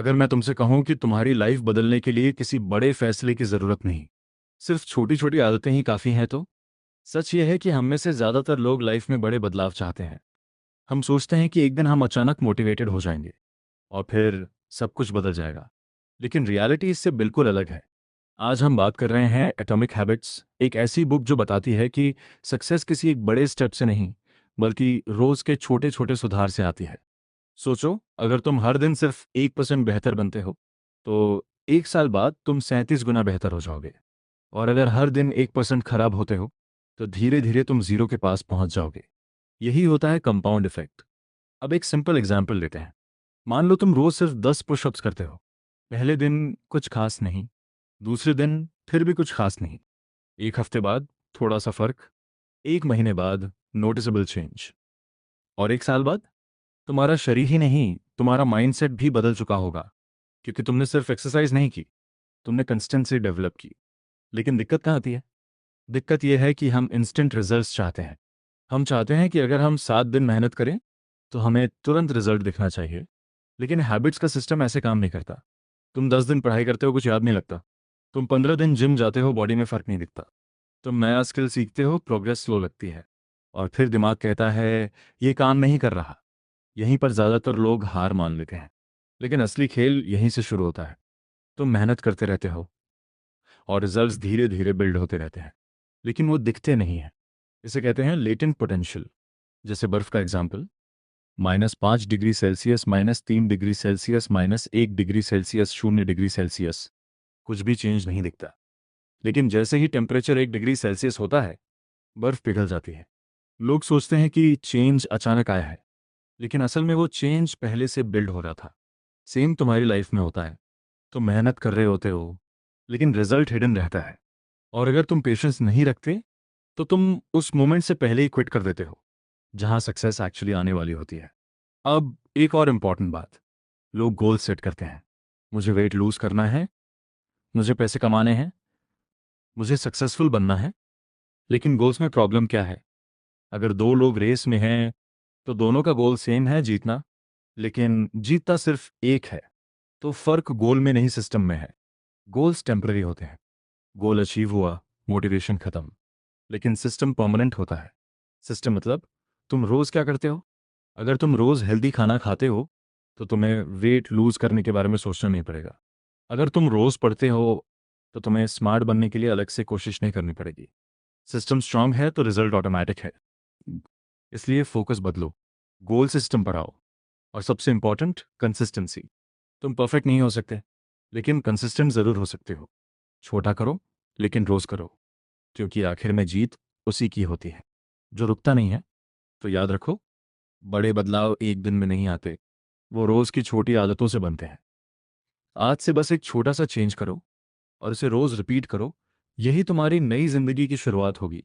अगर मैं तुमसे कहूं कि तुम्हारी लाइफ बदलने के लिए किसी बड़े फैसले की ज़रूरत नहीं, सिर्फ छोटी छोटी आदतें ही काफ़ी हैं, तो सच ये है कि हम में से ज़्यादातर लोग लाइफ में बड़े बदलाव चाहते हैं। हम सोचते हैं कि एक दिन हम अचानक मोटिवेटेड हो जाएंगे और फिर सब कुछ बदल जाएगा। लेकिन रियलिटी इससे बिल्कुल अलग है। आज हम बात कर रहे हैं एटॉमिक हैबिट्स, एक ऐसी बुक जो बताती है कि सक्सेस किसी एक बड़े स्टेप से नहीं, बल्कि रोज़ के छोटे छोटे सुधार से आती है। सोचो, अगर तुम हर दिन सिर्फ 1% बेहतर बनते हो, तो 1 साल बाद तुम 37 गुना बेहतर हो जाओगे। और अगर हर दिन 1% खराब होते हो, तो धीरे धीरे तुम जीरो के पास पहुंच जाओगे। यही होता है कंपाउंड इफेक्ट। अब एक सिंपल एग्जाम्पल लेते हैं। मान लो तुम रोज सिर्फ 10 पुशअप्स करते हो। पहले दिन कुछ खास नहीं, दूसरे दिन फिर भी कुछ खास नहीं, एक हफ्ते बाद थोड़ा सा फर्क, एक महीने बाद नोटिसेबल चेंज, और 1 साल बाद तुम्हारा शरीर ही नहीं, तुम्हारा माइंडसेट भी बदल चुका होगा। क्योंकि तुमने सिर्फ एक्सरसाइज नहीं की, तुमने कंसिस्टेंसी डेवलप की। लेकिन दिक्कत कहाँ आती है? दिक्कत यह है कि हम इंस्टेंट रिजल्ट्स चाहते हैं। हम चाहते हैं कि अगर हम 7 दिन मेहनत करें तो हमें तुरंत रिजल्ट दिखना चाहिए। लेकिन हैबिट्स का सिस्टम ऐसे काम नहीं करता। तुम 10 दिन पढ़ाई करते हो, कुछ याद नहीं लगता। तुम 15 दिन जिम जाते हो, बॉडी में फर्क नहीं दिखता। तुम नया स्किल सीखते हो, प्रोग्रेस स्लो लगती है। और फिर दिमाग कहता है ये काम नहीं कर रहा। यहीं पर ज़्यादातर लोग हार मान लेते हैं। लेकिन असली खेल यहीं से शुरू होता है। तुम मेहनत करते रहते हो और रिजल्ट्स धीरे धीरे बिल्ड होते रहते हैं, लेकिन वो दिखते नहीं हैं। इसे कहते हैं लेटेंट पोटेंशियल। जैसे बर्फ का example. -5 degree Celsius, -3 degree Celsius, -1 degree Celsius, 0 degree Celsius, कुछ भी चेंज नहीं दिखता। लेकिन जैसे ही टेम्परेचर 1 डिग्री सेल्सियस होता है, बर्फ पिघल जाती है। लोग सोचते हैं कि चेंज अचानक आया है, लेकिन असल में वो चेंज पहले से बिल्ड हो रहा था। सेम तुम्हारी लाइफ में होता है। तुम मेहनत कर रहे होते हो, लेकिन रिजल्ट हिडन रहता है। और अगर तुम पेशेंस नहीं रखते, तो तुम उस मोमेंट से पहले ही क्विट कर देते हो, जहां सक्सेस एक्चुअली आने वाली होती है। अब एक और इम्पॉर्टेंट बात। लोग गोल सेट करते हैं। मुझे वेट लूज करना है, मुझे पैसे कमाने हैं, मुझे सक्सेसफुल बनना है। लेकिन गोल्स में प्रॉब्लम क्या है? अगर दो लोग रेस में हैं, तो दोनों का गोल सेम है, जीतना। लेकिन जीतता सिर्फ एक है। तो फर्क गोल में नहीं, सिस्टम में है। गोल्स टेम्पररी होते हैं। गोल अचीव हुआ, मोटिवेशन खत्म। लेकिन सिस्टम परमानेंट होता है। सिस्टम मतलब तुम रोज क्या करते हो। अगर तुम रोज हेल्दी खाना खाते हो, तो तुम्हें वेट लूज करने के बारे में सोचना नहीं पड़ेगा। अगर तुम रोज पढ़ते हो, तो तुम्हें स्मार्ट बनने के लिए अलग से कोशिश नहीं करनी पड़ेगी। सिस्टम स्ट्रांग है तो रिजल्ट ऑटोमेटिक है। इसलिए फोकस बदलो, गोल सिस्टम पर आओ। और सबसे इंपॉर्टेंट, कंसिस्टेंसी। तुम परफेक्ट नहीं हो सकते, लेकिन कंसिस्टेंट जरूर हो सकते हो। छोटा करो, लेकिन रोज करो, क्योंकि आखिर में जीत उसी की होती है जो रुकता नहीं है। तो याद रखो, बड़े बदलाव एक दिन में नहीं आते, वो रोज की छोटी आदतों से बनते हैं। आज से बस एक छोटा सा चेंज करो और इसे रोज रिपीट करो। यही तुम्हारी नई जिंदगी की शुरुआत होगी।